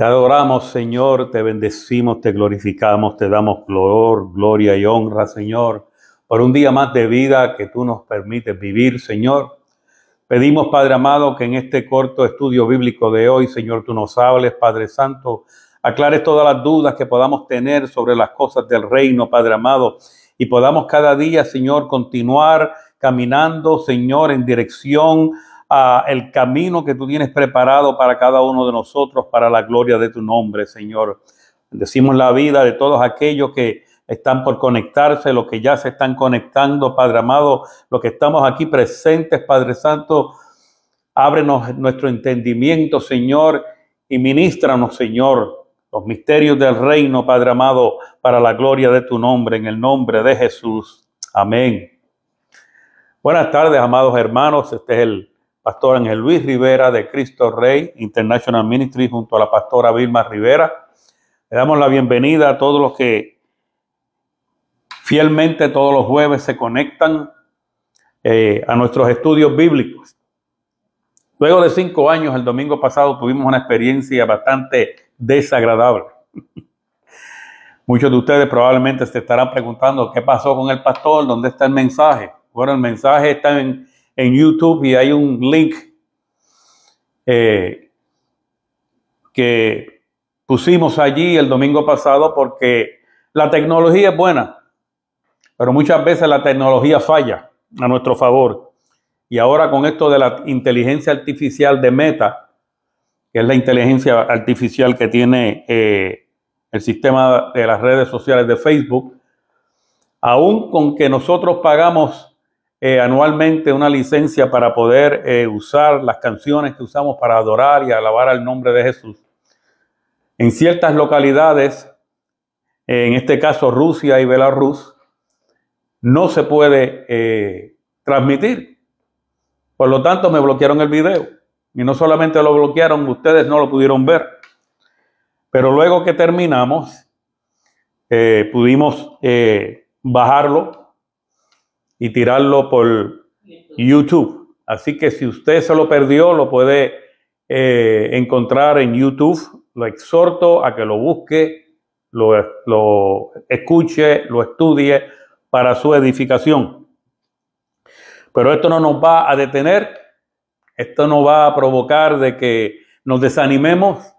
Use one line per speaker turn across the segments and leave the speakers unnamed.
Te adoramos, Señor, te bendecimos, te glorificamos, te damos gloria y honra, Señor, por un día más de vida que tú nos permites vivir, Señor. Pedimos, Padre amado, que en este corto estudio bíblico de hoy, Señor, tú nos hables, Padre Santo, aclares todas las dudas que podamos tener sobre las cosas del reino, Padre amado, y podamos cada día, Señor, continuar caminando, Señor, en dirección a el camino que tú tienes preparado para cada uno de nosotros, para la gloria de tu nombre, Señor. Bendecimos la vida de todos aquellos que están por conectarse, los que ya se están conectando, Padre amado, los que estamos aquí presentes, Padre Santo, ábrenos nuestro entendimiento, Señor, y ministranos, Señor, los misterios del reino, Padre amado, para la gloria de tu nombre, en el nombre de Jesús. Amén. Buenas tardes, amados hermanos. Este es el Pastor Ángel Luis Rivera de Cristo Rey International Ministry junto a la pastora Vilma Rivera. Le damos la bienvenida a todos los que fielmente todos los jueves se conectan a nuestros estudios bíblicos. Luego de 5 años, el domingo pasado tuvimos una experiencia bastante desagradable. Muchos de ustedes probablemente se estarán preguntando qué pasó con el pastor, dónde está el mensaje. Bueno, el mensaje está en YouTube y hay un link que pusimos allí el domingo pasado porque la tecnología es buena, pero muchas veces la tecnología falla a nuestro favor. Y ahora con esto de la inteligencia artificial de Meta, que es la inteligencia artificial que tiene el sistema de las redes sociales de Facebook, aún con que nosotros pagamos anualmente una licencia para poder usar las canciones que usamos para adorar y alabar al nombre de Jesús. En ciertas localidades, en este caso Rusia y Belarus, no se puede transmitir. Por lo tanto, me bloquearon el video. Y no solamente lo bloquearon, ustedes no lo pudieron ver. Pero luego que terminamos, pudimos bajarlo y tirarlo por YouTube. Así que si usted se lo perdió, lo puede encontrar en YouTube. Lo exhorto a que lo busque, lo escuche, lo estudie para su edificación. Pero esto no nos va a detener, esto no va a provocar de que nos desanimemos,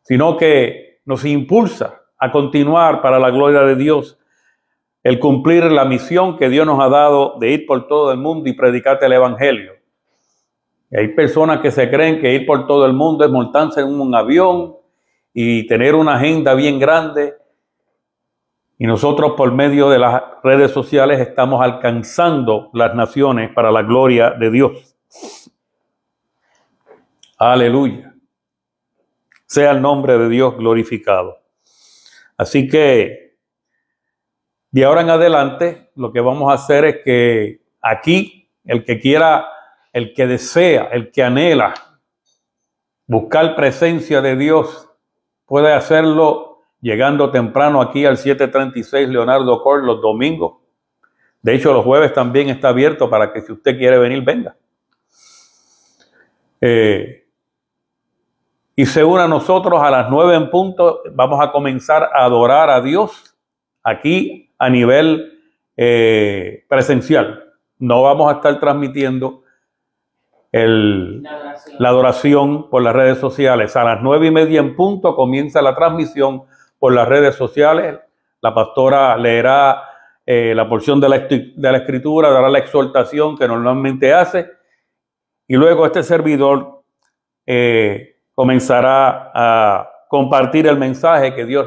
sino que nos impulsa a continuar para la gloria de Dios, el cumplir la misión que Dios nos ha dado de ir por todo el mundo y predicarte el evangelio. Y hay personas que se creen que ir por todo el mundo es montarse en un avión y tener una agenda bien grande. Y nosotros por medio de las redes sociales estamos alcanzando las naciones para la gloria de Dios. Aleluya. Sea el nombre de Dios glorificado. Así que de ahora en adelante, lo que vamos a hacer es que aquí, el que quiera, el que desea, el que anhela buscar presencia de Dios, puede hacerlo llegando temprano aquí al 736 Leonardo Court los domingos. De hecho, los jueves también está abierto para que si usted quiere venir, venga. Y se une a nosotros a las 9 en punto. Vamos a comenzar a adorar a Dios aquí a nivel presencial. No vamos a estar transmitiendo la adoración por las redes sociales. A las 9:30 en punto comienza la transmisión por las redes sociales. La pastora leerá la porción de la escritura, dará la exhortación que normalmente hace. Y luego este servidor comenzará a compartir el mensaje que Dios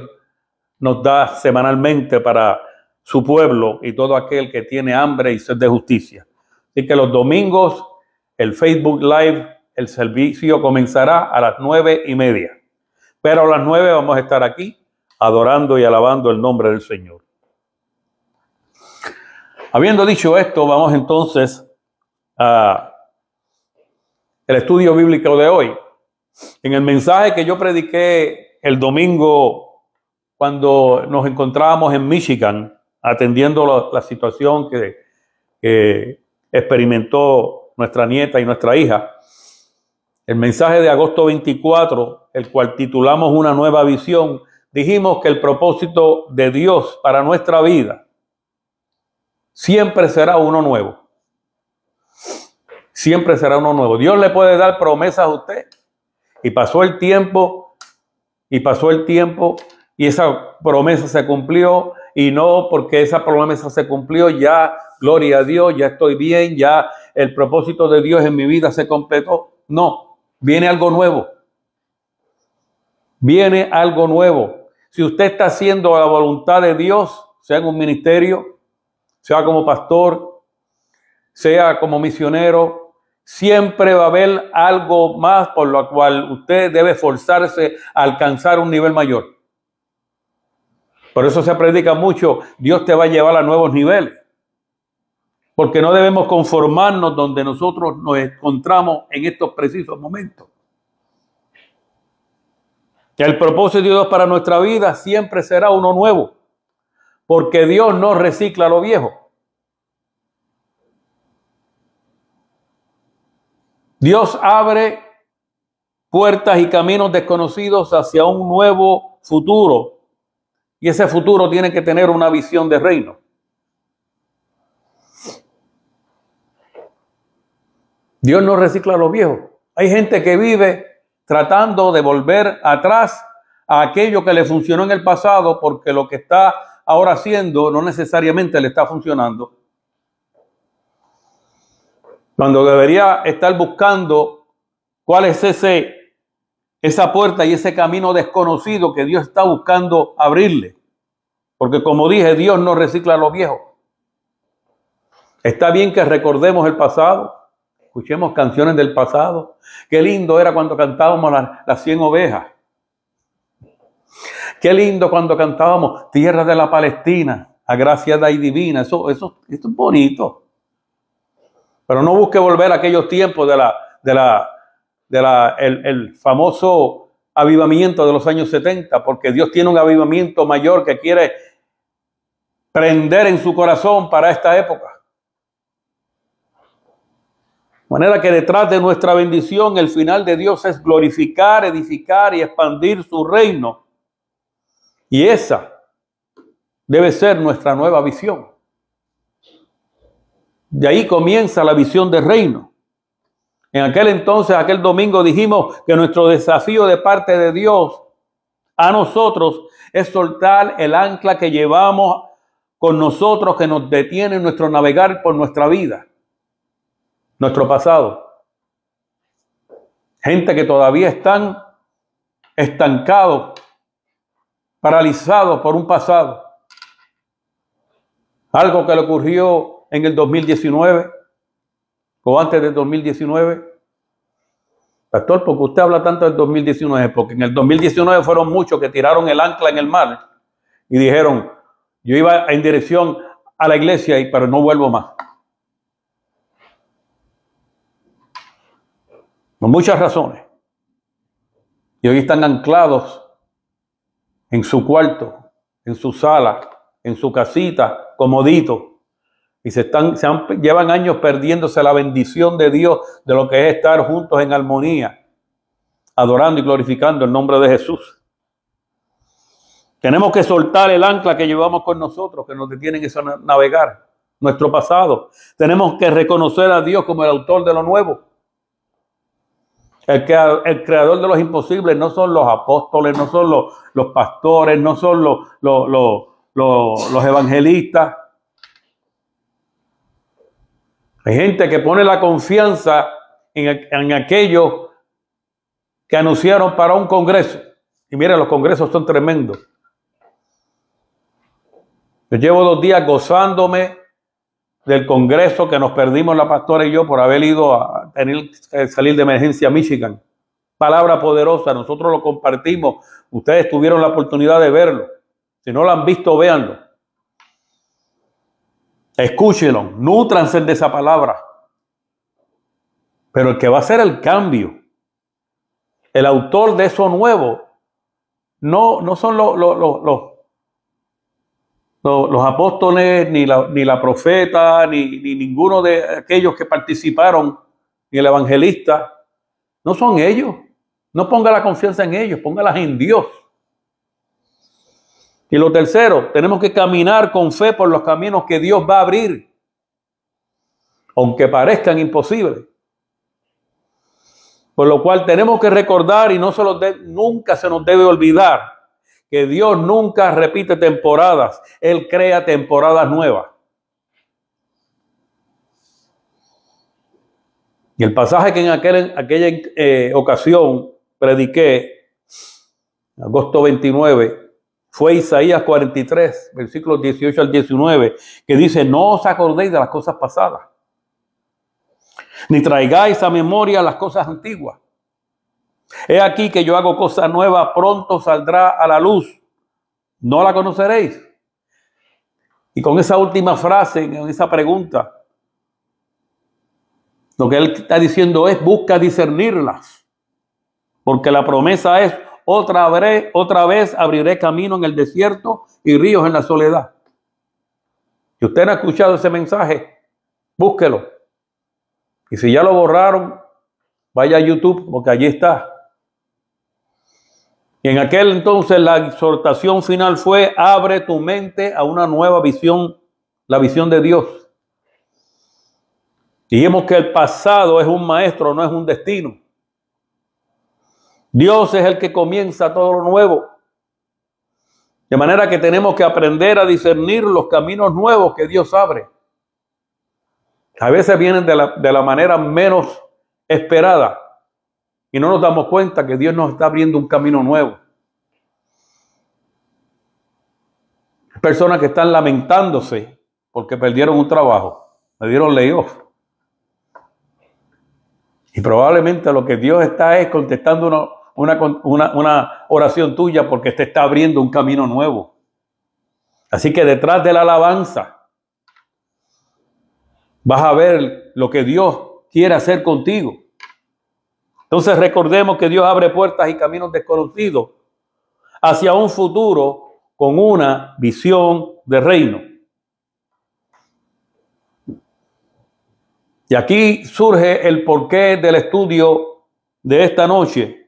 nos da semanalmente para su pueblo y todo aquel que tiene hambre y sed de justicia. Así que los domingos, el Facebook Live, el servicio comenzará a las 9:30. Pero a las 9 vamos a estar aquí adorando y alabando el nombre del Señor. Habiendo dicho esto, vamos entonces a el estudio bíblico de hoy. En el mensaje que yo prediqué el domingo cuando nos encontrábamos en Michigan, atendiendo la situación que experimentó nuestra nieta y nuestra hija, el mensaje de agosto 24, el cual titulamos Una nueva visión, dijimos que el propósito de Dios para nuestra vida siempre será uno nuevo. Siempre será uno nuevo. Dios le puede dar promesas a usted. Y pasó el tiempo, y esa promesa se cumplió, y no porque esa promesa se cumplió, ya, gloria a Dios, ya estoy bien, ya el propósito de Dios en mi vida se completó. No, viene algo nuevo. Viene algo nuevo. Si usted está haciendo la voluntad de Dios, sea en un ministerio, sea como pastor, sea como misionero, siempre va a haber algo más por lo cual usted debe esforzarse a alcanzar un nivel mayor. Por eso se predica mucho, Dios te va a llevar a nuevos niveles. Porque no debemos conformarnos donde nosotros nos encontramos en estos precisos momentos. El propósito de Dios para nuestra vida siempre será uno nuevo. Porque Dios no recicla lo viejo. Dios abre puertas y caminos desconocidos hacia un nuevo futuro. Y ese futuro tiene que tener una visión de reino. Dios no recicla lo viejo. Hay gente que vive tratando de volver atrás a aquello que le funcionó en el pasado porque lo que está ahora haciendo no necesariamente le está funcionando. Cuando debería estar buscando cuál es esa puerta y ese camino desconocido que Dios está buscando abrirle. Porque como dije, Dios no recicla lo viejo. Está bien que recordemos el pasado, escuchemos canciones del pasado. Qué lindo era cuando cantábamos las 100 ovejas. Qué lindo cuando cantábamos Tierra de la Palestina, agraciada y divina. Eso es bonito. Pero no busque volver a aquellos tiempos el famoso avivamiento de los años 70, porque Dios tiene un avivamiento mayor que quiere prender en su corazón para esta época. De manera que detrás de nuestra bendición, el final de Dios es glorificar, edificar y expandir su reino. Y esa debe ser nuestra nueva visión. De ahí comienza la visión del reino. En aquel entonces, aquel domingo, dijimos que nuestro desafío de parte de Dios a nosotros es soltar el ancla que llevamos con nosotros, que nos detiene en nuestro navegar por nuestra vida, nuestro pasado. Gente que todavía están estancados, paralizados por un pasado. Algo que le ocurrió en el 2019 o antes del 2019. Pastor, ¿por qué usted habla tanto del 2019? Porque en el 2019 fueron muchos que tiraron el ancla en el mar y dijeron, yo iba en dirección a la iglesia, pero no vuelvo más. Por muchas razones. Y hoy están anclados en su cuarto, en su sala, en su casita, comodito. Y llevan años perdiéndose la bendición de Dios, de lo que es estar juntos en armonía, adorando y glorificando el nombre de Jesús. Tenemos que soltar el ancla que llevamos con nosotros, que nos detienen a navegar, nuestro pasado. Tenemos que reconocer a Dios como el autor de lo nuevo. El creador de los imposibles no son los apóstoles, no son los pastores, no son los evangelistas. Hay gente que pone la confianza en aquellos que anunciaron para un congreso. Y mira, los congresos son tremendos. Yo llevo 2 días gozándome del congreso que nos perdimos la pastora y yo por haber ido a tener que salir de emergencia a Michigan. Palabra poderosa, nosotros lo compartimos. Ustedes tuvieron la oportunidad de verlo. Si no lo han visto, véanlo. Escúchenlo, nútranse de esa palabra. Pero el que va a hacer el cambio, el autor de eso nuevo, no son los apóstoles, ni la profeta, ni ninguno de aquellos que participaron, ni el evangelista. No son ellos. No ponga la confianza en ellos, póngalas en Dios. Y lo tercero, tenemos que caminar con fe por los caminos que Dios va a abrir, aunque parezcan imposibles. Por lo cual tenemos que recordar y nunca se nos debe olvidar que Dios nunca repite temporadas. Él crea temporadas nuevas. Y el pasaje que en aquella ocasión prediqué, agosto 29, fue Isaías 43, versículos 18 al 19, que dice: no os acordéis de las cosas pasadas, ni traigáis a memoria las cosas antiguas. He aquí que yo hago cosa nueva, pronto saldrá a la luz, ¿no la conoceréis? Y con esa última frase, en esa pregunta, lo que él está diciendo es: busca discernirlas, porque la promesa es: otra vez abriré camino en el desierto y ríos en la soledad. Si usted no ha escuchado ese mensaje, búsquelo. Y si ya lo borraron, vaya a YouTube, porque allí está. Y en aquel entonces la exhortación final fue: abre tu mente a una nueva visión, la visión de Dios. Dijimos que el pasado es un maestro, no es un destino. Dios es el que comienza todo lo nuevo. De manera que tenemos que aprender a discernir los caminos nuevos que Dios abre. A veces vienen de la manera menos esperada y no nos damos cuenta que Dios nos está abriendo un camino nuevo. Personas que están lamentándose porque perdieron un trabajo, le dieron layoff. Y probablemente lo que Dios está es contestando una oración tuya, porque te está abriendo un camino nuevo. Así que detrás de la alabanza vas a ver lo que Dios quiere hacer contigo. Entonces recordemos que Dios abre puertas y caminos desconocidos hacia un futuro con una visión de reino. Y aquí surge el porqué del estudio de esta noche,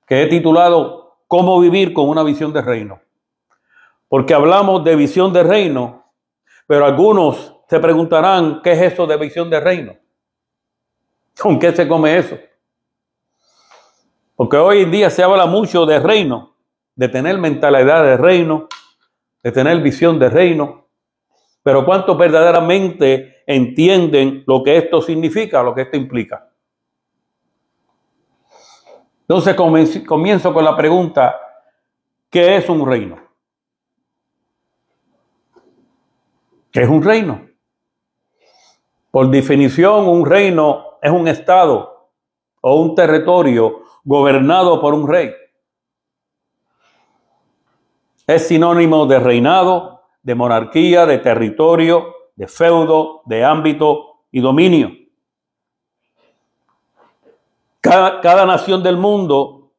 que he titulado ¿Cómo vivir con una visión de reino? Porque hablamos de visión de reino, pero algunos se preguntarán: ¿qué es eso de visión de reino? ¿Con qué se come eso? Porque hoy en día se habla mucho de reino, de tener mentalidad de reino, de tener visión de reino, pero ¿cuántos verdaderamente entienden lo que esto significa, lo que esto implica? Entonces comienzo con la pregunta: ¿qué es un reino? ¿Qué es un reino? Por definición, un reino es un estado o un territorio gobernado por un rey. Es sinónimo de reinado, de monarquía, de territorio, de feudo, de ámbito y dominio. Cada nación del mundo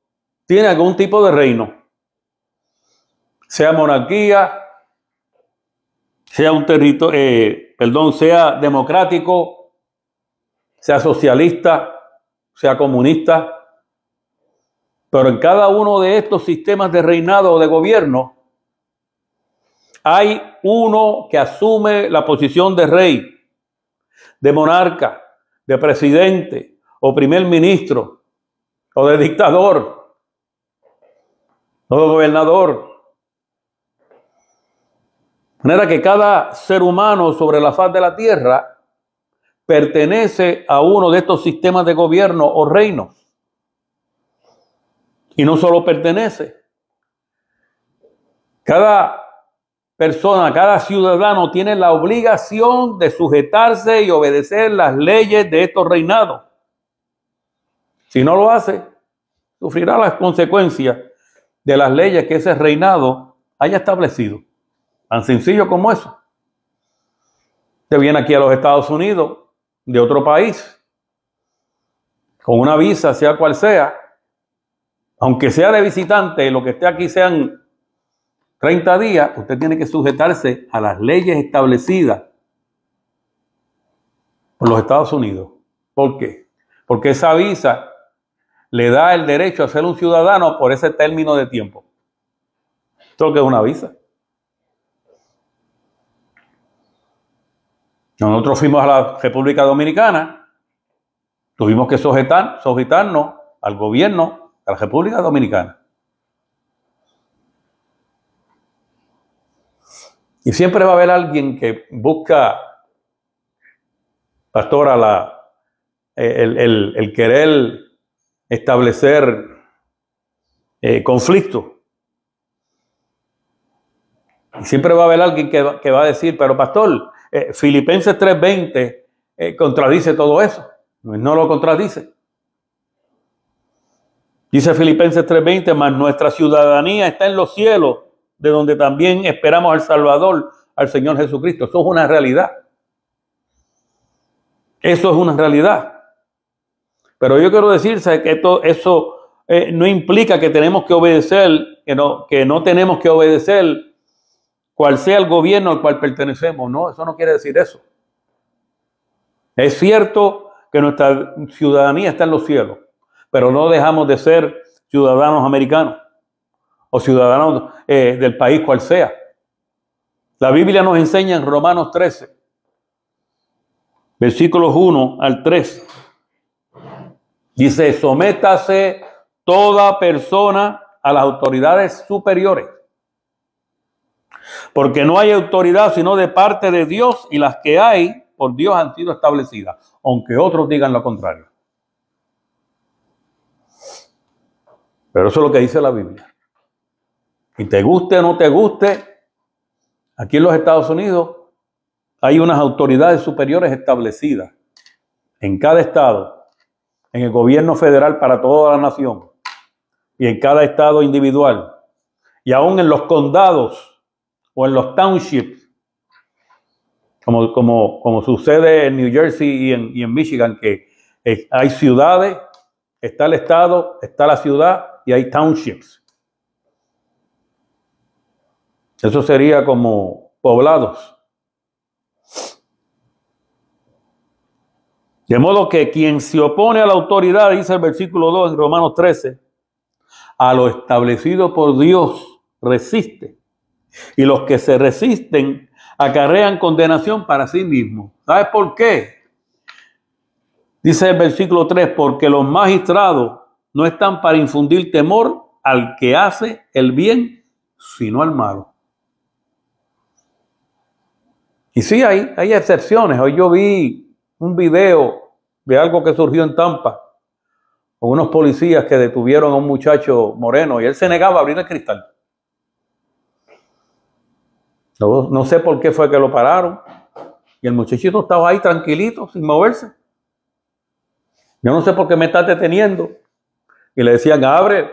tiene algún tipo de reino, sea monarquía, sea un territorio, sea democrático, sea socialista, sea comunista. Pero en cada uno de estos sistemas de reinado o de gobierno hay uno que asume la posición de rey, de monarca, de presidente o primer ministro o de dictador o de gobernador. De manera que cada ser humano sobre la faz de la tierra pertenece a uno de estos sistemas de gobierno o reinos. Y no solo pertenece. Cada persona, cada ciudadano tiene la obligación de sujetarse y obedecer las leyes de estos reinados. Si no lo hace, sufrirá las consecuencias de las leyes que ese reinado haya establecido. Tan sencillo como eso. Usted viene aquí a los Estados Unidos de otro país, con una visa, sea cual sea, aunque sea de visitante, lo que esté aquí sean 30 días, usted tiene que sujetarse a las leyes establecidas por los Estados Unidos. ¿Por qué? Porque esa visa le da el derecho a ser un ciudadano por ese término de tiempo. Esto es lo que es una visa. Nosotros fuimos a la República Dominicana, tuvimos que sujetarnos al gobierno de la República Dominicana. Y siempre va a haber alguien que busca, pastora, el querer establecer conflicto. Y siempre va a haber alguien que va a decir, pero pastor, Filipenses 3:20 contradice todo eso. No lo contradice. Dice Filipenses 3:20, mas nuestra ciudadanía está en los cielos, de donde también esperamos al Salvador, al Señor Jesucristo. Eso es una realidad. Eso es una realidad. Pero yo quiero decirse que eso no implica que tenemos que obedecer, que no tenemos que obedecer cual sea el gobierno al cual pertenecemos. No, eso no quiere decir eso. Es cierto que nuestra ciudadanía está en los cielos, pero no dejamos de ser ciudadanos americanos o ciudadanos del país cual sea. La Biblia nos enseña en Romanos 13, versículos 1 al 3. Dice, sométase toda persona a las autoridades superiores, porque no hay autoridad sino de parte de Dios, y las que hay por Dios han sido establecidas, aunque otros digan lo contrario. Pero eso es lo que dice la Biblia. Y te guste o no te guste, aquí en los Estados Unidos hay unas autoridades superiores establecidas en cada estado, en el gobierno federal para toda la nación y en cada estado individual, y aún en los condados o en los townships, como sucede en New Jersey y en Michigan, que hay ciudades, está el estado, está la ciudad y hay townships. Eso sería como poblados. De modo que quien se opone a la autoridad, dice el versículo 2 en Romanos 13, a lo establecido por Dios resiste. Y los que se resisten acarrean condenación para sí mismos. ¿Sabes por qué? Dice el versículo 3, porque los magistrados no están para infundir temor al que hace el bien, sino al malo. Y sí, hay excepciones. Hoy yo vi un video de algo que surgió en Tampa, con unos policías que detuvieron a un muchacho moreno y él se negaba a abrir el cristal. No sé por qué fue que lo pararon. Y el muchachito estaba ahí tranquilito, sin moverse. Yo no sé por qué me está deteniendo. Y le decían, abre.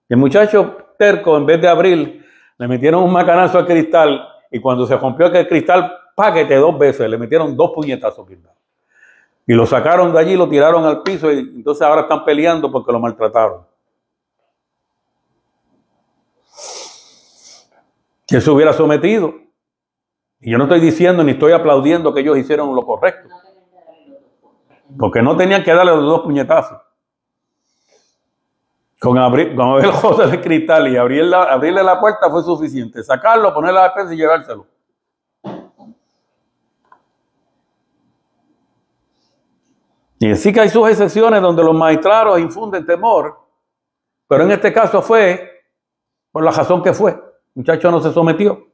Y el muchacho terco, en vez de abrir, le metieron un macanazo al cristal. Y cuando se rompió aquel cristal, paquete 2 veces. Le metieron 2 puñetazos. Y lo sacaron de allí, lo tiraron al piso. Y entonces ahora están peleando porque lo maltrataron. Que él se hubiera sometido. Y yo no estoy diciendo ni estoy aplaudiendo que ellos hicieron lo correcto. Porque no tenían que darle los 2 puñetazos. Con abrir el joder del cristal y abrirle la puerta fue suficiente. Sacarlo, ponerle la defensa y llevárselo. Y sí que hay sus excepciones donde los magistrados infunden temor. Pero en este caso fue por la razón que fue. El muchacho no se sometió.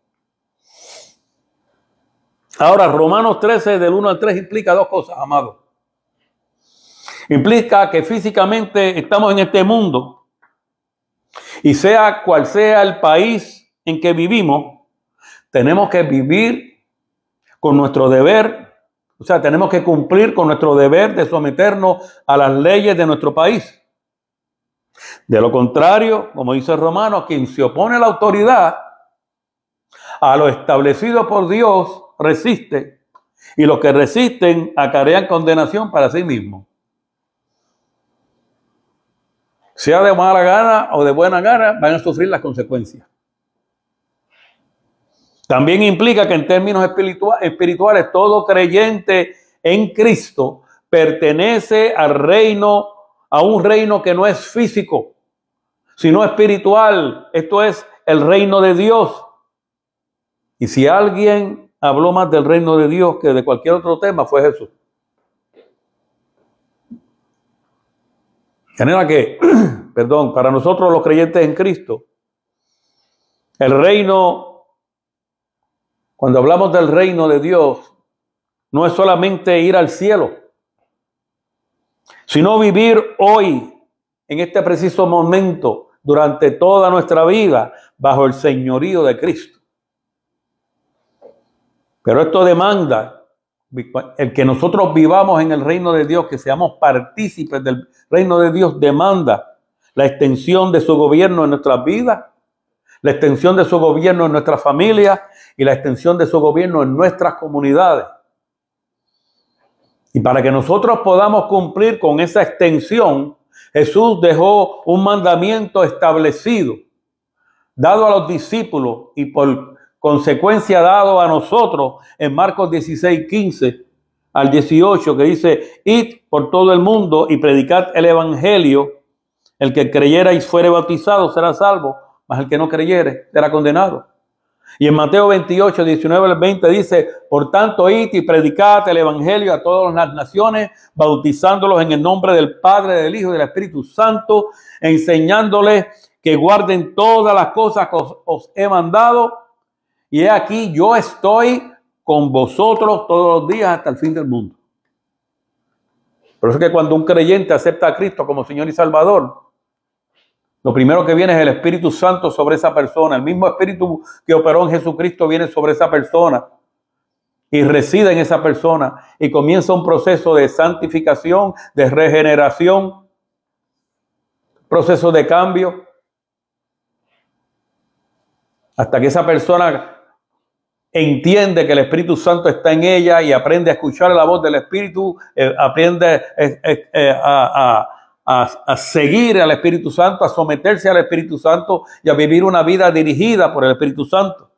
Ahora, Romanos 13, del 1 al 3, implica 2 cosas, amados. Implica que físicamente estamos en este mundo y sea cual sea el país en que vivimos, tenemos que vivir con nuestro deber, o sea, tenemos que cumplir con nuestro deber de someternos a las leyes de nuestro país. De lo contrario, como dice Romanos, quien se opone a la autoridad, a lo establecido por Dios, resiste, y los que resisten acarrean condenación para sí mismos. Sea de mala gana o de buena gana, van a sufrir las consecuencias. También implica que en términos espirituales, todo creyente en Cristo pertenece al reino a un reino que no es físico, sino espiritual. Esto es el reino de Dios. Y si alguien habló más del reino de Dios que de cualquier otro tema, fue Jesús. De manera que, perdón, para nosotros los creyentes en Cristo, el reino, cuando hablamos del reino de Dios, no es solamente ir al cielo, sino vivir hoy, en este preciso momento, durante toda nuestra vida, bajo el señorío de Cristo. Pero esto demanda el que nosotros vivamos en el reino de Dios, que seamos partícipes del reino de Dios, demanda la extensión de su gobierno en nuestras vidas, la extensión de su gobierno en nuestras familias y la extensión de su gobierno en nuestras comunidades. Y para que nosotros podamos cumplir con esa extensión, Jesús dejó un mandamiento establecido, dado a los discípulos y por consecuencia dado a nosotros en Marcos 16, 15 al 18, que dice: id por todo el mundo y predicad el evangelio. El que creyera y fuere bautizado será salvo, mas el que no creyere será condenado. Y en Mateo 28, 19 al 20 dice: por tanto, id y predicad el evangelio a todas las naciones, bautizándolos en el nombre del Padre, del Hijo y del Espíritu Santo, enseñándoles que guarden todas las cosas que os he mandado. Y he aquí, yo estoy con vosotros todos los días hasta el fin del mundo. Por eso es que cuando un creyente acepta a Cristo como Señor y Salvador, lo primero que viene es el Espíritu Santo sobre esa persona. El mismo Espíritu que operó en Jesucristo viene sobre esa persona y reside en esa persona. Y comienza un proceso de santificación, de regeneración, proceso de cambio, hasta que esa persona entiende que el Espíritu Santo está en ella y aprende a escuchar la voz del Espíritu, aprende a seguir al Espíritu Santo, a someterse al Espíritu Santo y a vivir una vida dirigida por el Espíritu Santo.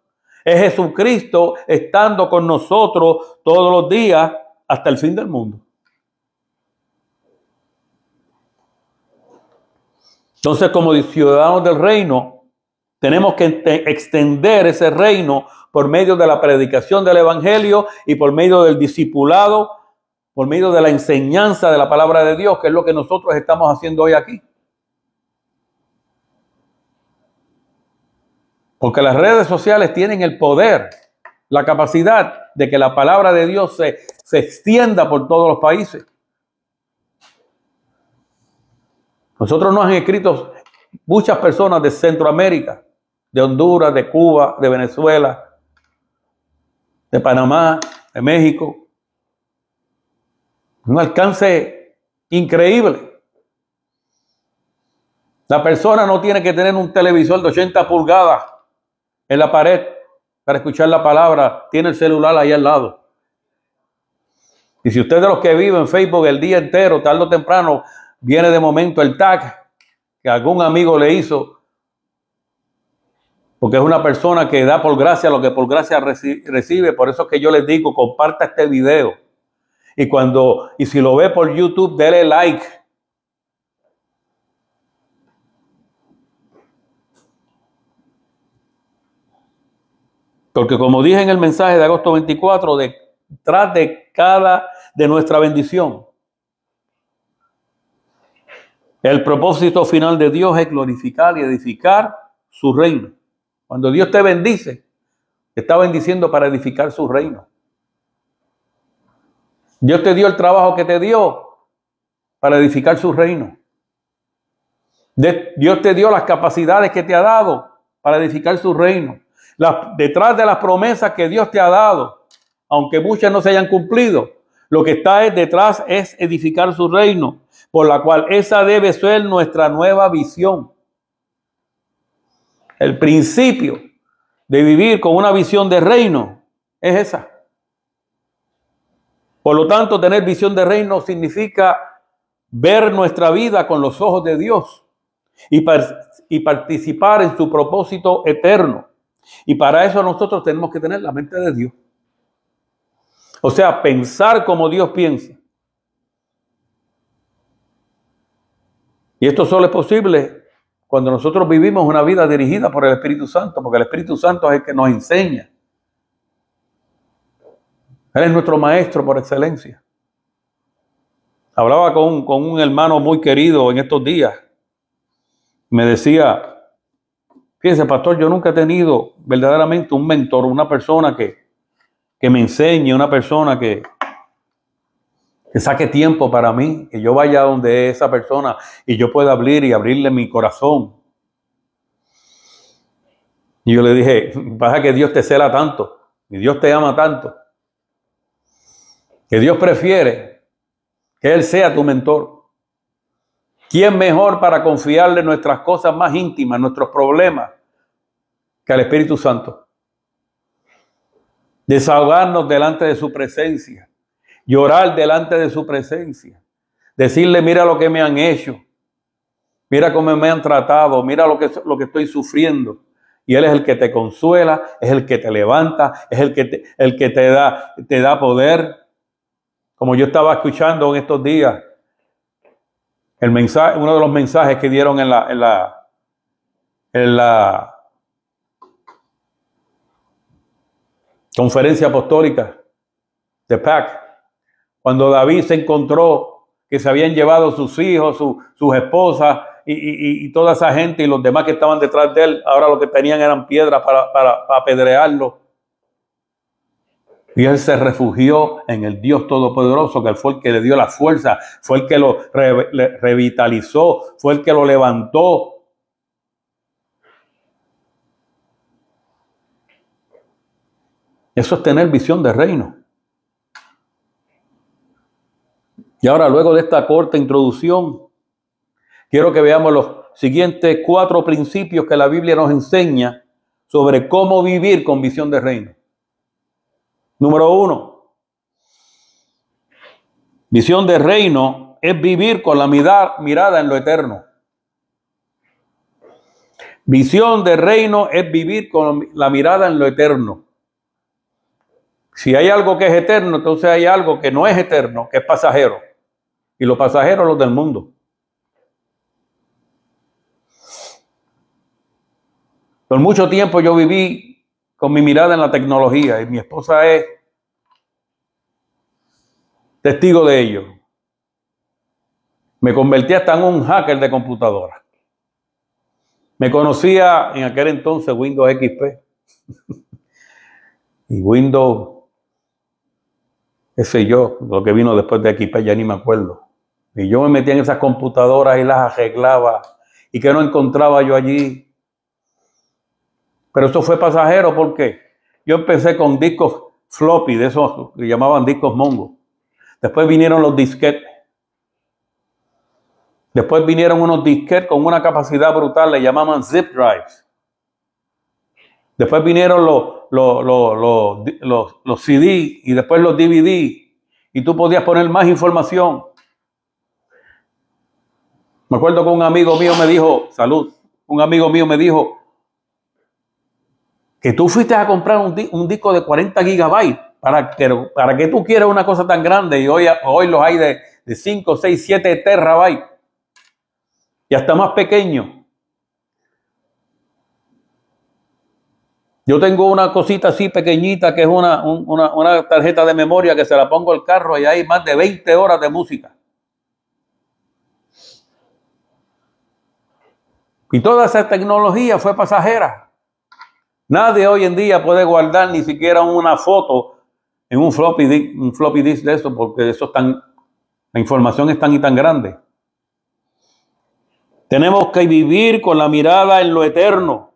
Es Jesucristo estando con nosotros todos los días hasta el fin del mundo. Entonces, como ciudadanos del reino, tenemos que extender ese reino por medio de la predicación del evangelio y por medio del discipulado, por medio de la enseñanza de la palabra de Dios, que es lo que nosotros estamos haciendo hoy aquí. Porque las redes sociales tienen el poder, la capacidad de que la palabra de Dios se extienda por todos los países. Nosotros nos han escrito muchas personas de Centroamérica, de Honduras, de Cuba, de Venezuela, de Panamá, de México. Un alcance increíble. La persona no tiene que tener un televisor de 80 pulgadas en la pared para escuchar la palabra. Tiene el celular ahí al lado. Y si usted es de los que vive en Facebook el día entero, tarde o temprano, viene de momento el tag que algún amigo le hizo, porque es una persona que da por gracia lo que por gracia recibe. Por eso es que yo les digo, comparta este video. Y si lo ve por YouTube, dele like. Porque como dije en el mensaje de agosto 24, detrás de nuestra bendición, el propósito final de Dios es glorificar y edificar su reino. Cuando Dios te bendice, te está bendiciendo para edificar su reino. Dios te dio el trabajo que te dio para edificar su reino. Dios te dio las capacidades que te ha dado para edificar su reino. Detrás de las promesas que Dios te ha dado, aunque muchas no se hayan cumplido, lo que está detrás es edificar su reino, por la cual esa debe ser nuestra nueva visión. El principio de vivir con una visión de reino es esa. Por lo tanto, tener visión de reino significa ver nuestra vida con los ojos de Dios y participar en su propósito eterno. Y para eso nosotros tenemos que tener la mente de Dios. O sea, pensar como Dios piensa. Y esto solo es posible cuando nosotros vivimos una vida dirigida por el Espíritu Santo, porque el Espíritu Santo es el que nos enseña. Él es nuestro maestro por excelencia. Hablaba con un hermano muy querido en estos días. Me decía, fíjense, pastor, yo nunca he tenido verdaderamente un mentor, una persona que me enseñe, una persona que saque tiempo para mí, que yo vaya donde esa persona y yo pueda abrirle mi corazón. Y yo le dije, pasa que Dios te cela tanto, y Dios te ama tanto, que Dios prefiere que Él sea tu mentor. ¿Quién mejor para confiarle nuestras cosas más íntimas, nuestros problemas, que al Espíritu Santo? Desahogarnos delante de su presencia, llorar delante de su presencia, decirle, mira lo que me han hecho, mira cómo me han tratado, mira lo que estoy sufriendo. Y Él es el que te consuela, es el que te levanta, es el que te da poder. Como yo estaba escuchando en estos días, el mensaje, uno de los mensajes que dieron en la conferencia apostólica de PAC, cuando David se encontró que se habían llevado sus hijos, sus esposas y toda esa gente y los demás que estaban detrás de él, ahora lo que tenían eran piedras para apedrearlo. Y él se refugió en el Dios Todopoderoso, que fue el que le dio la fuerza, fue el que lo revitalizó, fue el que lo levantó. Eso es tener visión de reino. Y ahora, luego de esta corta introducción, quiero que veamos los siguientes 4 principios que la Biblia nos enseña sobre cómo vivir con visión de reino. Número 1. Visión de reino es vivir con la mirada en lo eterno. Visión de reino es vivir con la mirada en lo eterno. Si hay algo que es eterno, entonces hay algo que no es eterno, que es pasajero. Y los pasajeros, los del mundo. Por mucho tiempo yo viví con mi mirada en la tecnología y mi esposa es testigo de ello. Me convertí hasta en un hacker de computadora. Me conocía en aquel entonces Windows XP y Windows, qué sé yo, lo que vino después de XP ya ni me acuerdo. Y yo me metía en esas computadoras y las arreglaba y que no encontraba yo allí. Pero eso fue pasajero porque yo empecé con discos floppy, de esos que llamaban discos Mongo. Después vinieron los disquetes. Después vinieron unos disquetes con una capacidad brutal, le llamaban zip drives. Después vinieron los CD y después los DVD. Y tú podías poner más información. Me acuerdo que un amigo mío me dijo, salud, un amigo mío me dijo, que tú fuiste a comprar un disco de 40 gigabytes, para que tú quieras una cosa tan grande, y hoy los hay de 5, 6, 7 terabytes, y hasta más pequeño. Yo tengo una cosita así pequeñita, que es una tarjeta de memoria que se la pongo al carro, y hay más de 20 horas de música. Y toda esa tecnología fue pasajera. Nadie hoy en día puede guardar ni siquiera una foto en un floppy disk de eso, porque la información es tan y tan grande. Tenemos que vivir con la mirada en lo eterno.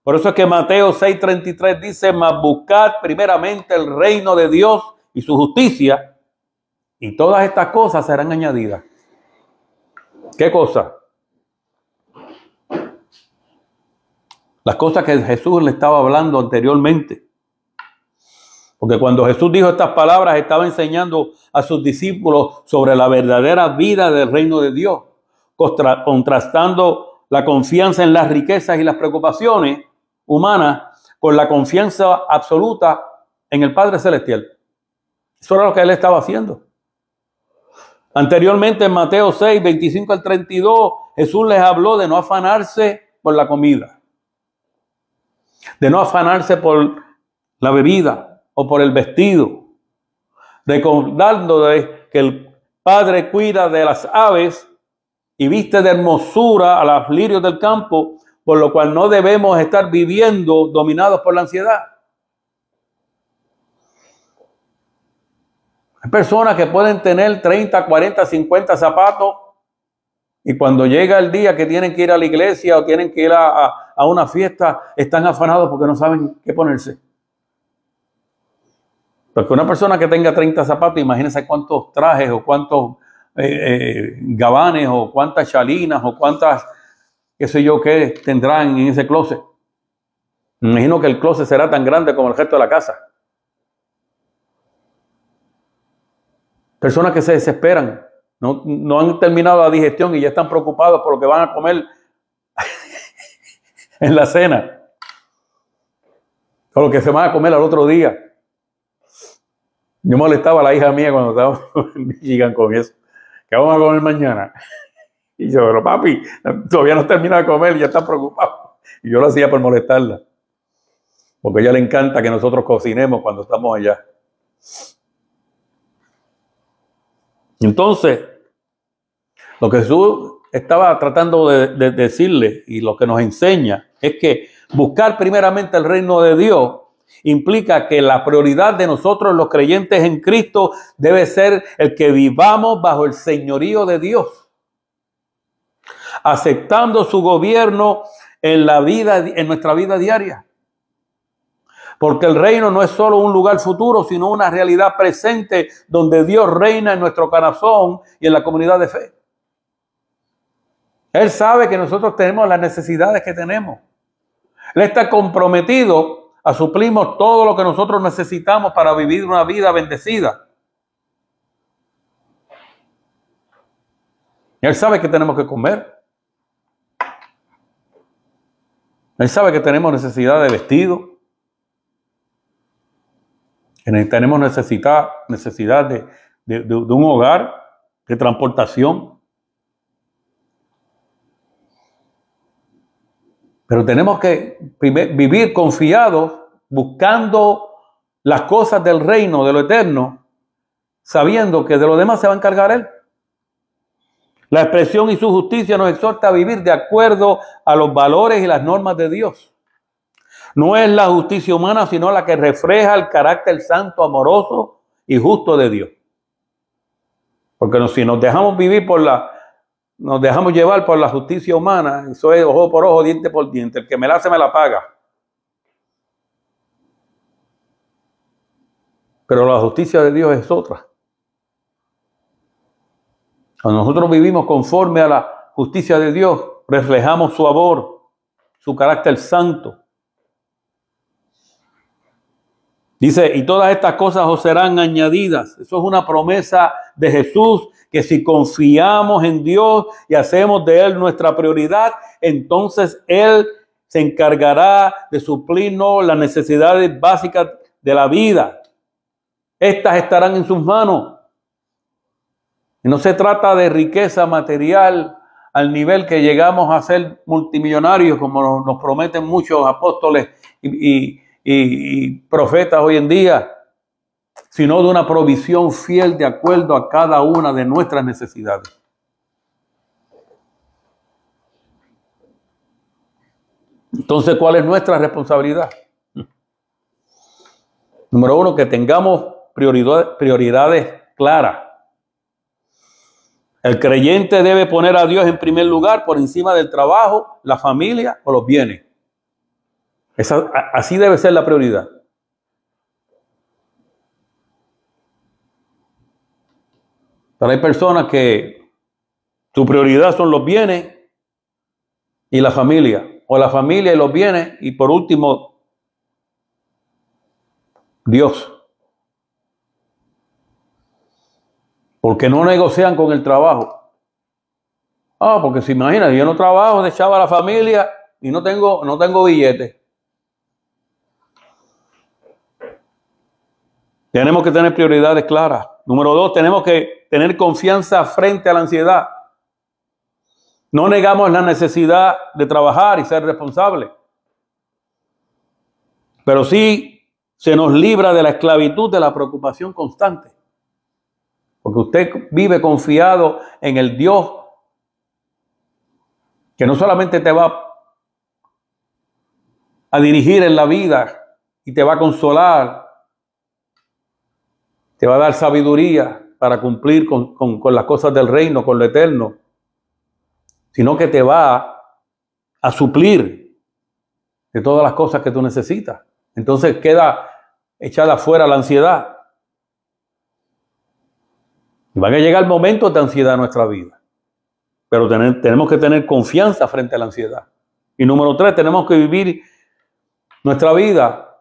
Por eso es que Mateo 6:33 dice, mas buscad primeramente el reino de Dios y su justicia, y todas estas cosas serán añadidas. ¿Qué cosa? Las cosas que Jesús le estaba hablando anteriormente. Porque cuando Jesús dijo estas palabras, estaba enseñando a sus discípulos sobre la verdadera vida del reino de Dios, contrastando la confianza en las riquezas y las preocupaciones humanas con la confianza absoluta en el Padre Celestial. Eso era lo que él estaba haciendo. Anteriormente en Mateo 6, 25 al 32, Jesús les habló de no afanarse por la comida, de no afanarse por la bebida o por el vestido, recordando que el Padre cuida de las aves y viste de hermosura a los lirios del campo, por lo cual no debemos estar viviendo dominados por la ansiedad. Hay personas que pueden tener 30, 40, 50 zapatos y cuando llega el día que tienen que ir a la iglesia o tienen que ir a una fiesta, están afanados porque no saben qué ponerse. Porque una persona que tenga 30 zapatos, imagínense cuántos trajes o cuántos gabanes o cuántas chalinas o cuántas, qué sé yo, qué tendrán en ese closet. Me imagino que el closet será tan grande como el resto de la casa. Personas que se desesperan, no han terminado la digestión y ya están preocupados por lo que van a comer en la cena, o lo que se van a comer al otro día. Yo molestaba a la hija mía cuando estaba en Michigan con eso. ¿Qué vamos a comer mañana? Y yo, pero papi, todavía no termina de comer y ya está preocupado. Y yo lo hacía por molestarla, porque a ella le encanta que nosotros cocinemos cuando estamos allá. Entonces, lo que Jesús estaba tratando de decirle y lo que nos enseña es que buscar primeramente el reino de Dios implica que la prioridad de nosotros los creyentes en Cristo debe ser el que vivamos bajo el señorío de Dios, aceptando su gobierno en la vida, en nuestra vida diaria. Porque el reino no es solo un lugar futuro, sino una realidad presente donde Dios reina en nuestro corazón y en la comunidad de fe. Él sabe que nosotros tenemos las necesidades que tenemos. Él está comprometido a suplirnos todo lo que nosotros necesitamos para vivir una vida bendecida. Él sabe que tenemos que comer. Él sabe que tenemos necesidad de vestido. Tenemos necesidad de un hogar, de transportación. Pero tenemos que vivir confiados, buscando las cosas del reino, de lo eterno, sabiendo que de lo demás se va a encargar Él. La expresión y su justicia nos exhorta a vivir de acuerdo a los valores y las normas de Dios. No es la justicia humana, sino la que refleja el carácter santo, amoroso y justo de Dios. Porque si nos dejamos vivir nos dejamos llevar por la justicia humana, eso es ojo por ojo, diente por diente. El que me la hace, me la paga. Pero la justicia de Dios es otra. Cuando nosotros vivimos conforme a la justicia de Dios, reflejamos su amor, su carácter santo. Dice, y todas estas cosas os serán añadidas. Eso es una promesa de Jesús, que si confiamos en Dios y hacemos de Él nuestra prioridad, entonces Él se encargará de suplirnos las necesidades básicas de la vida. Estas estarán en sus manos. Y no se trata de riqueza material al nivel que llegamos a ser multimillonarios, como nos prometen muchos apóstoles y profetas hoy en día, sino de una provisión fiel de acuerdo a cada una de nuestras necesidades. Entonces, ¿cuál es nuestra responsabilidad? Número uno, que tengamos prioridades claras. El creyente debe poner a Dios en primer lugar por encima del trabajo, la familia o los bienes. Así debe ser la prioridad. Pero hay personas que su prioridad son los bienes y la familia, o la familia y los bienes, y por último, Dios. Porque no negocian con el trabajo. Porque se imagina, yo no trabajo, dejaba a la familia y no tengo billetes. Tenemos que tener prioridades claras. Número dos, tenemos que tener confianza frente a la ansiedad. No negamos la necesidad de trabajar y ser responsable. Pero sí se nos libra de la esclavitud de la preocupación constante. Porque usted vive confiado en el Dios que no solamente te va a dirigir en la vida y te va a consolar, te va a dar sabiduría para cumplir con las cosas del reino, con lo eterno, sino que te va a suplir de todas las cosas que tú necesitas. Entonces queda echada fuera la ansiedad. Y van a llegar momentos de ansiedad en nuestra vida. Pero tenemos que tener confianza frente a la ansiedad. Y número 3, tenemos que vivir nuestra vida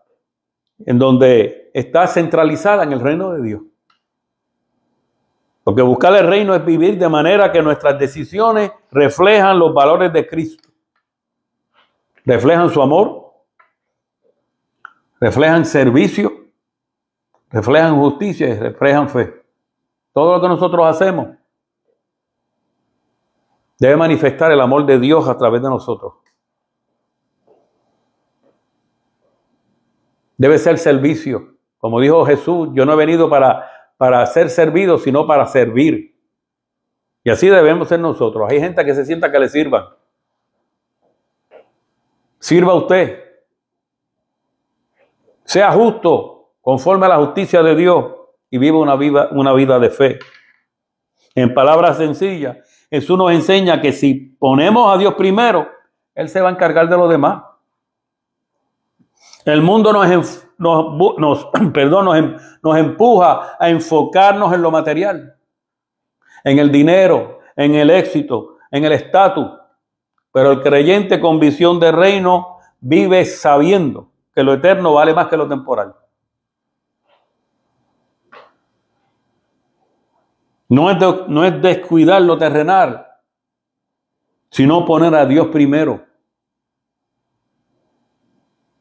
en donde está centralizada en el reino de Dios. Porque buscar el reino es vivir de manera que nuestras decisiones reflejan los valores de Cristo. Reflejan su amor, reflejan servicio, reflejan justicia y reflejan fe. Todo lo que nosotros hacemos debe manifestar el amor de Dios a través de nosotros. Debe ser servicio. Como dijo Jesús, yo no he venido para ser servido, sino para servir. Y así debemos ser nosotros. Hay gente que se sienta que le sirvan. Sirva usted. Sea justo, conforme a la justicia de Dios, y viva una vida de fe. En palabras sencillas, Jesús nos enseña que si ponemos a Dios primero, Él se va a encargar de los demás. El mundo nos empuja a enfocarnos en lo material, en el dinero, en el éxito, en el estatus. Pero el creyente con visión de reino vive sabiendo que lo eterno vale más que lo temporal. No es descuidar lo terrenal, sino poner a Dios primero.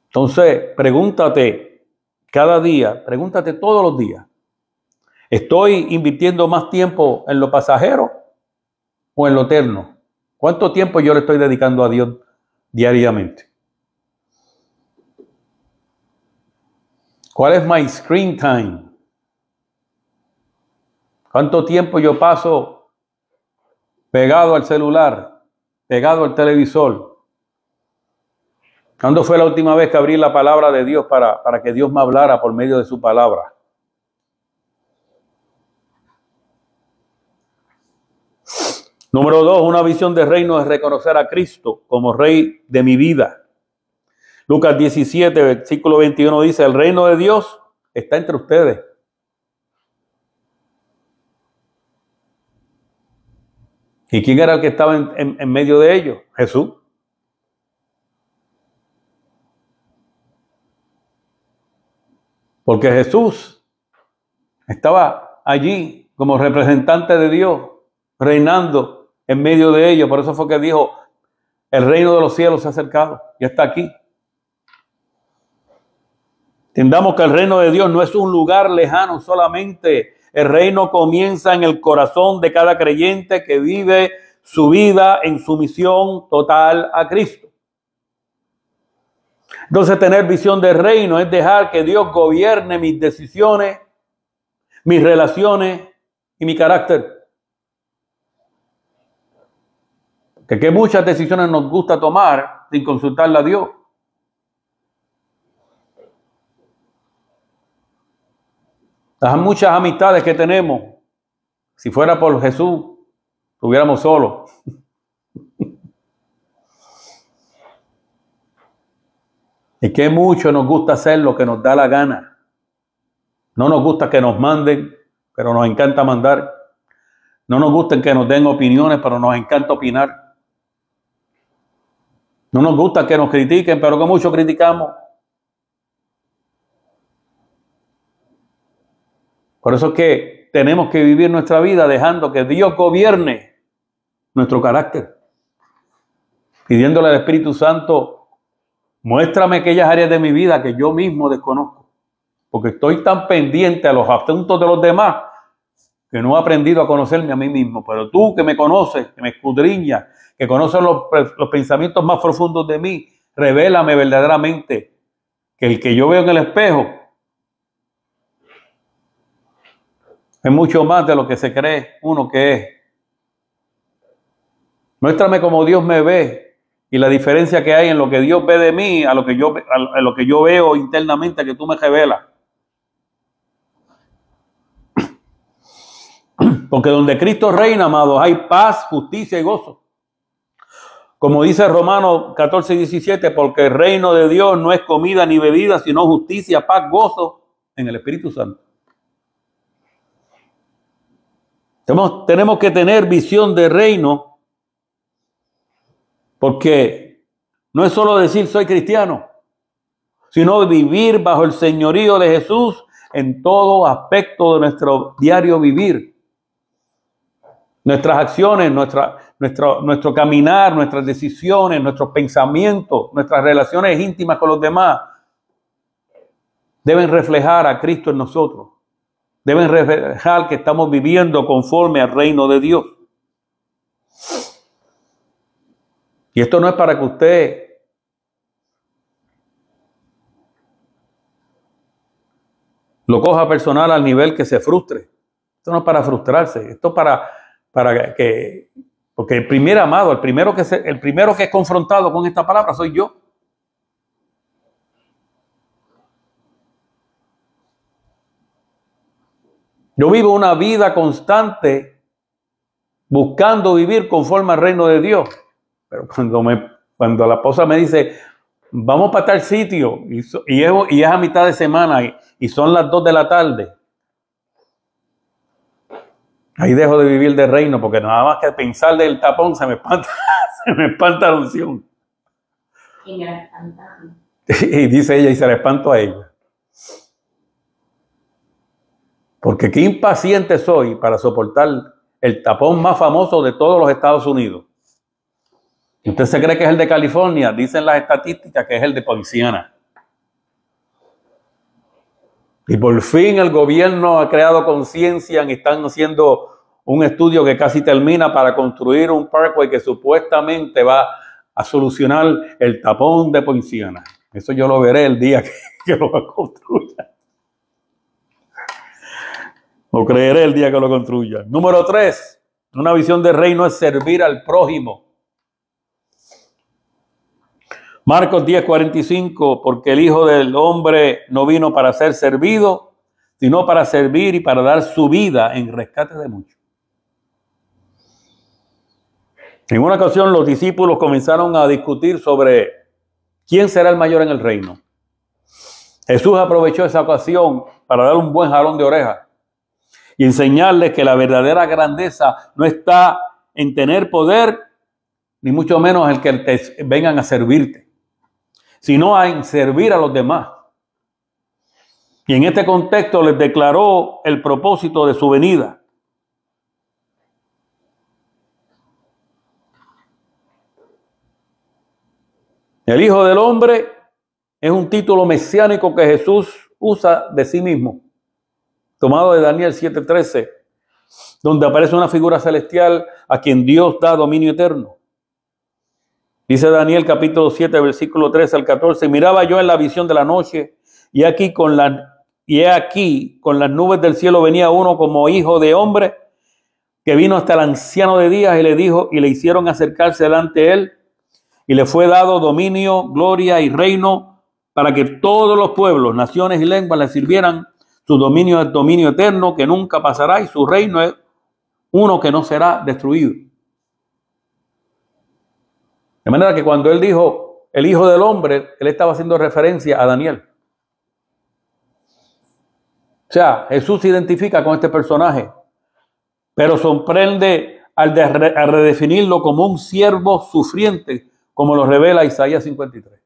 Entonces, pregúntate cada día, pregúntate todos los días, ¿estoy invirtiendo más tiempo en lo pasajero o en lo eterno? ¿Cuánto tiempo yo le estoy dedicando a Dios diariamente? ¿Cuál es my screen time? ¿Cuánto tiempo yo paso pegado al celular, pegado al televisor? ¿Cuándo fue la última vez que abrí la palabra de Dios para que Dios me hablara por medio de su palabra? Número 2, una visión de reino es reconocer a Cristo como Rey de mi vida. Lucas 17, versículo 21 dice, el reino de Dios está entre ustedes. ¿Y quién era el que estaba en medio de ellos? Jesús. Porque Jesús estaba allí como representante de Dios, reinando en medio de ellos. Por eso fue que dijo, el reino de los cielos se ha acercado, ya está aquí. Entendamos que el reino de Dios no es un lugar lejano solamente. El reino comienza en el corazón de cada creyente que vive su vida en sumisión total a Cristo. Entonces, tener visión de reino es dejar que Dios gobierne mis decisiones, mis relaciones y mi carácter. Que muchas decisiones nos gusta tomar sin consultarle a Dios. Las muchas amistades que tenemos, si fuera por Jesús, estuviéramos solos. Y que mucho nos gusta hacer lo que nos da la gana. No nos gusta que nos manden, pero nos encanta mandar. No nos gusta que nos den opiniones, pero nos encanta opinar. No nos gusta que nos critiquen, pero que mucho criticamos. Por eso es que tenemos que vivir nuestra vida dejando que Dios gobierne nuestro carácter. Pidiéndole al Espíritu Santo, muéstrame aquellas áreas de mi vida que yo mismo desconozco. Porque estoy tan pendiente a los asuntos de los demás que no he aprendido a conocerme a mí mismo. Pero tú que me conoces, que me escudriñas, que conoces los pensamientos más profundos de mí, revélame verdaderamente que el que yo veo en el espejo es mucho más de lo que se cree uno que es. Muéstrame cómo Dios me ve y la diferencia que hay en lo que Dios ve de mí a lo que yo veo internamente que tú me revelas. Porque donde Cristo reina, amados, hay paz, justicia y gozo. Como dice Romanos 14:17, porque el reino de Dios no es comida ni bebida, sino justicia, paz, gozo en el Espíritu Santo. Tenemos que tener visión de reino, porque no es solo decir soy cristiano, sino vivir bajo el señorío de Jesús en todo aspecto de nuestro diario vivir. Nuestras acciones, nuestro caminar, nuestras decisiones, nuestros pensamientos, nuestras relaciones íntimas con los demás deben reflejar a Cristo en nosotros. Deben reflejar que estamos viviendo conforme al reino de Dios. Y esto no es para que usted lo coja personal al nivel que se frustre. Esto no es para frustrarse. Esto es para que, porque el primer amado, el primero que es confrontado con esta palabra soy yo. Yo vivo una vida constante buscando vivir conforme al reino de Dios. Pero cuando la esposa me dice, vamos para tal sitio, y es a mitad de semana, y son las 2 de la tarde, ahí dejo de vivir del reino, porque nada más que pensar del tapón se me espanta la unción.
Y me la espantan.
Y dice ella, y se la espanto a ella. Porque qué impaciente soy para soportar el tapón más famoso de todos los Estados Unidos. ¿Usted se cree que es el de California? Dicen las estadísticas que es el de Poinciana. Y por fin el gobierno ha creado conciencia y están haciendo un estudio que casi termina para construir un parkway que supuestamente va a solucionar el tapón de Poinciana. Eso yo lo veré el día que lo construya. Lo creeré el día que lo construya. Número 3, una visión de reino es servir al prójimo. Marcos 10:45, porque el Hijo del Hombre no vino para ser servido, sino para servir y para dar su vida en rescate de muchos. En una ocasión los discípulos comenzaron a discutir sobre quién será el mayor en el reino. Jesús aprovechó esa ocasión para dar un buen jalón de orejas y enseñarles que la verdadera grandeza no está en tener poder, ni mucho menos el que te vengan a servirte, sino en servir a los demás. Y en este contexto les declaró el propósito de su venida. El Hijo del Hombre es un título mesiánico que Jesús usa de sí mismo, tomado de Daniel 7:13, donde aparece una figura celestial a quien Dios da dominio eterno. Dice Daniel capítulo 7, versículo 13 al 14, miraba yo en la visión de la noche, y he aquí con las nubes del cielo venía uno como hijo de hombre, que vino hasta el anciano de días y le dijo, y le hicieron acercarse delante de él, y le fue dado dominio, gloria y reino, para que todos los pueblos, naciones y lenguas le sirvieran. Su dominio es dominio eterno, que nunca pasará, y su reino es uno que no será destruido. De manera que cuando él dijo el Hijo del Hombre, él estaba haciendo referencia a Daniel. O sea, Jesús se identifica con este personaje, pero sorprende al redefinirlo como un siervo sufriente, como lo revela Isaías 53.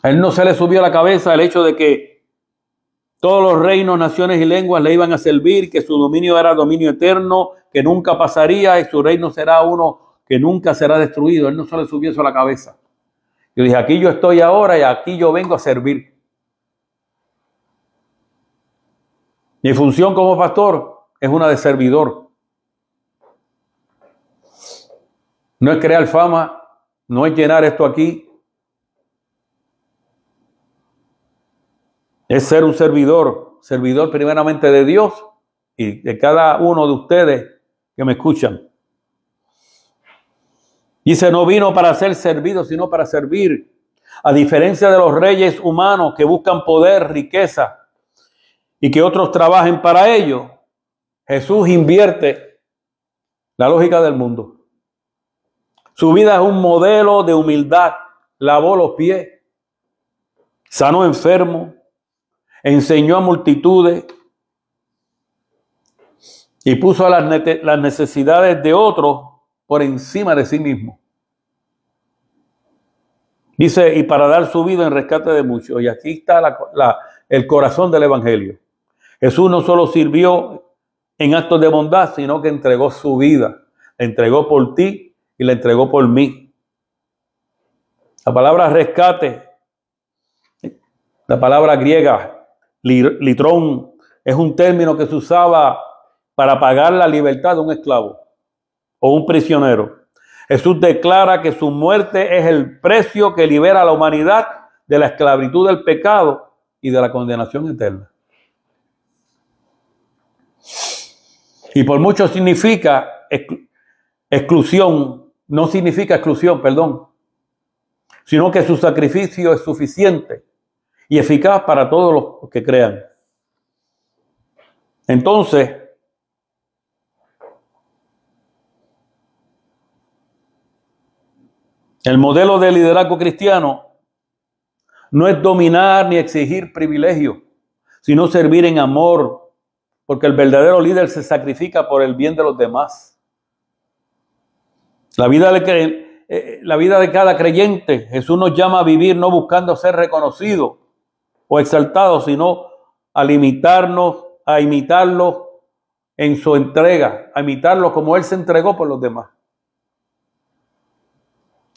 A él no se le subió a la cabeza el hecho de que todos los reinos, naciones y lenguas le iban a servir, que su dominio era dominio eterno, que nunca pasaría y su reino será uno que nunca será destruido. Él no se le subió eso a la cabeza. Yo dije, aquí yo estoy ahora y aquí yo vengo a servir. Mi función como pastor es una de servidor. No es crear fama, no es llenar esto aquí. Es ser un servidor primeramente de Dios y de cada uno de ustedes que me escuchan. Dice, no vino para ser servido, sino para servir. A diferencia de los reyes humanos que buscan poder, riqueza y que otros trabajen para ello, Jesús invierte la lógica del mundo. Su vida es un modelo de humildad. Lavó los pies, sanó enfermos, enseñó a multitudes y puso las necesidades de otros por encima de sí mismo. Dice, y para dar su vida en rescate de muchos. Y aquí está el corazón del evangelio. Jesús no solo sirvió en actos de bondad, sino que entregó su vida. La entregó por ti y la entregó por mí. La palabra rescate, la palabra griega, litrón, es un término que se usaba para pagar la libertad de un esclavo o un prisionero. Jesús declara que su muerte es el precio que libera a la humanidad de la esclavitud del pecado y de la condenación eterna. Y por mucho significa exclusión, no significa exclusión, perdón, sino que su sacrificio es suficiente y eficaz para todos los que crean. Entonces, el modelo de liderazgo cristiano no es dominar ni exigir privilegios, sino servir en amor, porque el verdadero líder se sacrifica por el bien de los demás. La vida de cada creyente, Jesús nos llama a vivir no buscando ser reconocidos o exaltados, sino a imitarlo en su entrega, a imitarlo como Él se entregó por los demás.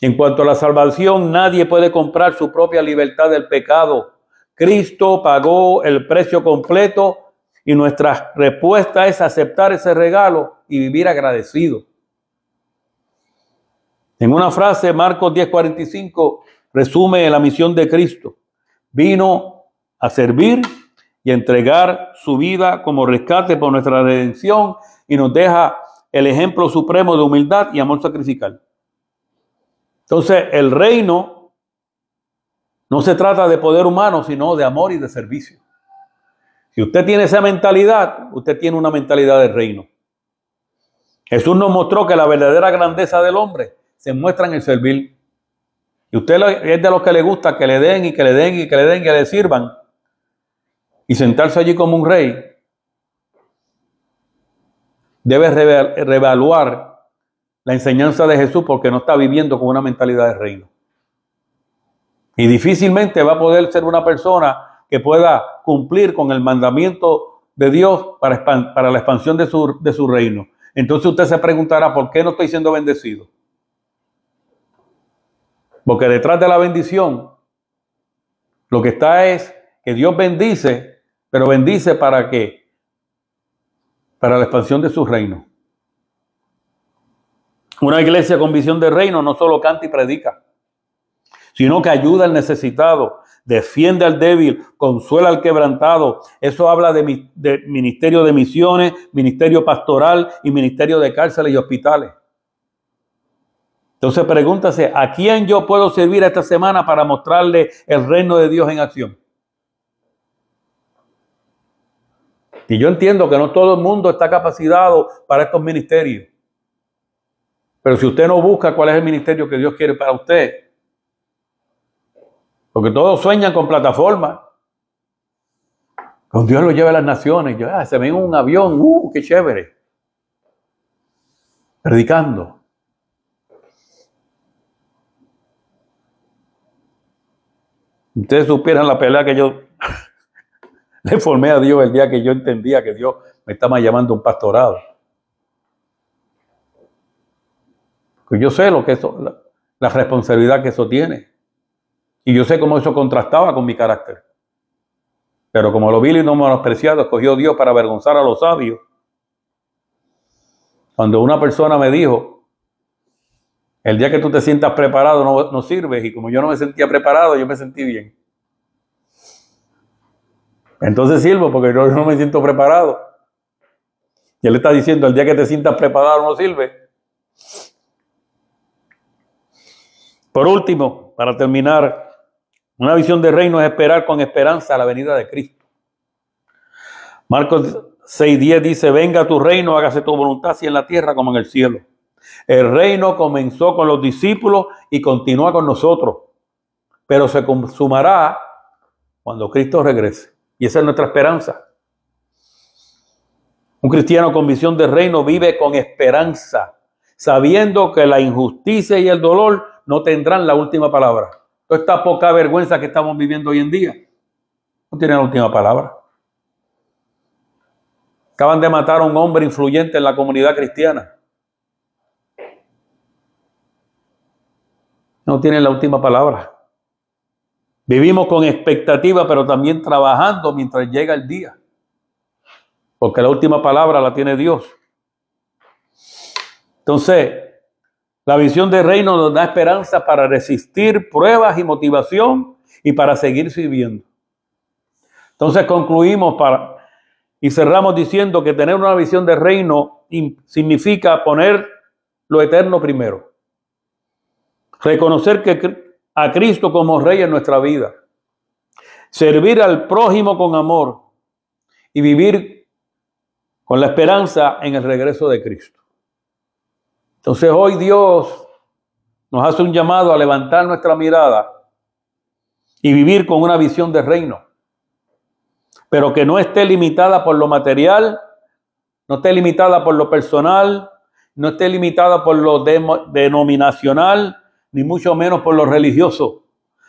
En cuanto a la salvación, nadie puede comprar su propia libertad del pecado. Cristo pagó el precio completo y nuestra respuesta es aceptar ese regalo y vivir agradecido. En una frase, Marcos 10:45 resume la misión de Cristo. Vino a servir y a entregar su vida como rescate por nuestra redención y nos deja el ejemplo supremo de humildad y amor sacrificial. Entonces, el reino no se trata de poder humano, sino de amor y de servicio. Si usted tiene esa mentalidad, usted tiene una mentalidad del reino. Jesús nos mostró que la verdadera grandeza del hombre se muestra en el servir. Y usted es de los que le gusta que le den y que le den y que le den y que le sirvan. Y sentarse allí como un rey. Debe reevaluar la enseñanza de Jesús porque no está viviendo con una mentalidad de reino. Y difícilmente va a poder ser una persona que pueda cumplir con el mandamiento de Dios para la expansión de su reino. Entonces usted se preguntará, ¿por qué no estoy siendo bendecido? Porque detrás de la bendición, lo que está es que Dios bendice, pero bendice ¿para qué? Para la expansión de su reino. Una iglesia con visión de reino no solo canta y predica, sino que ayuda al necesitado, defiende al débil, consuela al quebrantado. Eso habla de ministerio de misiones, ministerio pastoral y ministerio de cárceles y hospitales. Entonces pregúntase, ¿a quién yo puedo servir esta semana para mostrarle el reino de Dios en acción? Y yo entiendo que no todo el mundo está capacitado para estos ministerios. Pero si usted no busca cuál es el ministerio que Dios quiere para usted, porque todos sueñan con plataformas, con Dios lo lleva a las naciones, se ven en un avión, qué chévere, predicando. Ustedes supieran la pelea que yo le formé a Dios el día que yo entendía que Dios me estaba llamando a un pastorado. Pues yo sé lo que eso, la responsabilidad que eso tiene. Y yo sé cómo eso contrastaba con mi carácter. Pero como lo vil y no menospreciado, escogió Dios para avergonzar a los sabios. Cuando una persona me dijo, el día que tú te sientas preparado no sirves, y como yo no me sentía preparado, yo me sentí bien. Entonces sirvo porque yo no me siento preparado. Y él está diciendo, el día que te sientas preparado no sirve. Por último, para terminar, una visión de reino es esperar con esperanza la venida de Cristo. Marcos 6:10 dice, venga a tu reino, hágase tu voluntad, así en la tierra como en el cielo. El reino comenzó con los discípulos y continúa con nosotros, pero se consumará cuando Cristo regrese. Y esa es nuestra esperanza. Un cristiano con visión de reino vive con esperanza, sabiendo que la injusticia y el dolor no tendrán la última palabra. Toda esta poca vergüenza que estamos viviendo hoy en día no tiene la última palabra. Acaban de matar a un hombre influyente en la comunidad cristiana. No tiene la última palabra. Vivimos con expectativa, pero también trabajando mientras llega el día. Porque la última palabra la tiene Dios. Entonces, la visión de reino nos da esperanza para resistir pruebas y motivación y para seguir sirviendo. Entonces concluimos y cerramos diciendo que tener una visión de reino significa poner lo eterno primero. Reconocer a Cristo como Rey en nuestra vida. Servir al prójimo con amor y vivir con la esperanza en el regreso de Cristo. Entonces hoy Dios nos hace un llamado a levantar nuestra mirada y vivir con una visión de reino, pero que no esté limitada por lo material, no esté limitada por lo personal, no esté limitada por lo denominacional, ni mucho menos por lo religioso,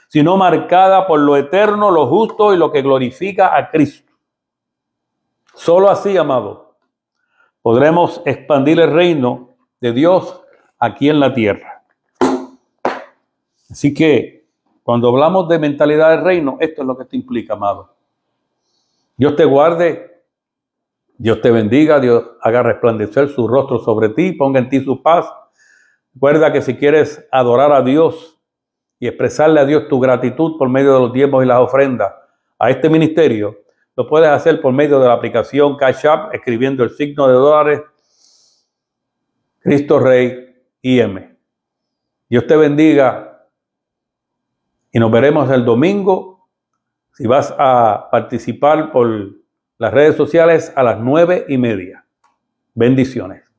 sino marcada por lo eterno, lo justo y lo que glorifica a Cristo. Solo así, amado, podremos expandir el reino de Dios aquí en la tierra. Así que cuando hablamos de mentalidad de reino, esto es lo que esto implica, amado. Dios te guarde, Dios te bendiga, Dios haga resplandecer su rostro sobre ti, ponga en ti su paz. Recuerda que si quieres adorar a Dios y expresarle a Dios tu gratitud por medio de los diezmos y las ofrendas a este ministerio, lo puedes hacer por medio de la aplicación Cash App, escribiendo el signo de dólares, Cristo Rey IM. Dios te bendiga y nos veremos el domingo. Si vas a participar por las redes sociales a las 9:30. Bendiciones.